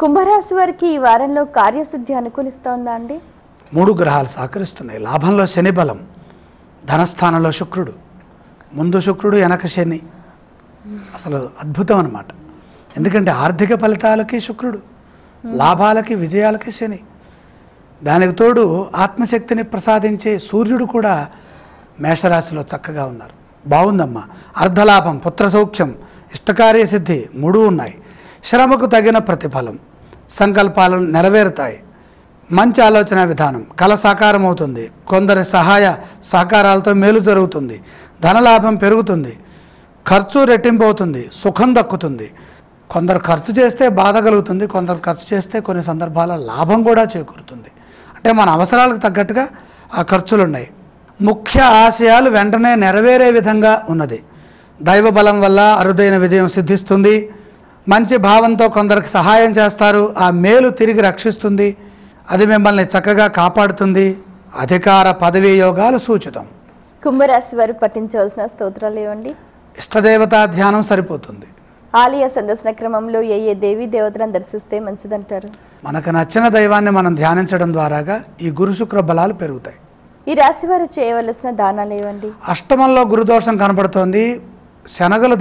కుంభరాశి వారికి ఈ వారంలో కార్యసిద్ధి అనుకూలిస్తోందా అండి? 3 గ్రహాలు సహకరిస్తున్నాయి. లాభంలో శని బలం, ధనస్థానంలో శుక్రుడు, ముందు శుక్రుడు వెనక శని. అసలు అద్భుతం అన్నమాట. ఎందుకంటే ఆర్థిక ఫలితాలకి శుక్రుడు, లాభాలకి విజయాలకి శని. దానికి తోడు ఆత్మశక్తిని ప్రసాదించే సూర్యుడు కూడా మేషరాశిలో చక్కగా ఉన్నారు. బాగుందమ్మా. అర్ధలాభం, పుత్ర సౌఖ్యం, ఇష్టకార్య సిద్ధి 3 ఉన్నాయి. శ్రమకు తగిన ప్రతిఫలం, సంకల్పాలు నెరవేరుతాయి. మంచి ఆలోచన విధానం, కళ సాకారం అవుతుంది. కొందరి సహాయ సహకారాలతో మేలు జరుగుతుంది. ధనలాభం పెరుగుతుంది. ఖర్చు రెట్టింపు అవుతుంది. సుఖం దక్కుతుంది. కొందరు ఖర్చు చేస్తే బాధ కలుగుతుంది. కొందరు ఖర్చు చేస్తే కొన్ని సందర్భాల లాభం కూడా చేకూరుతుంది. అంటే మన అవసరాలకు తగ్గట్టుగా ఆ ఖర్చులు ఉన్నాయి. ముఖ్య ఆశయాలు వెంటనే నెరవేరే విధంగా ఉన్నది. దైవ బలం వల్ల అరుదైన విజయం సిద్ధిస్తుంది. మంచి భావంతో కొందరికి సహాయం చేస్తారు. ఆ మేలు తిరిగి రక్షిస్తుంది. అది మిమ్మల్ని చక్కగా కాపాడుతుంది. అధికార పదవీ యోగాలు సూచితం. కుంభరాశి వారు పఠించవలసిన స్తోత్రాలు ఏవండి? ఇష్టదేవతా ధ్యానం సరిపోతుంది. ఆలయ సందర్శన క్రమంలో ఏ దేవీ దేవతలను దర్శిస్తే మంచిదంటారు? మనకు నచ్చిన దైవాన్ని మనం ధ్యానించడం ద్వారాగా ఈ గురు శుక్ర బలాలు పెరుగుతాయి. ఈ రాశి వారు చేయవలసిన దానాలు ఏవండి? అష్టమంలో గురుదోషం కనపడుతోంది. శనగలు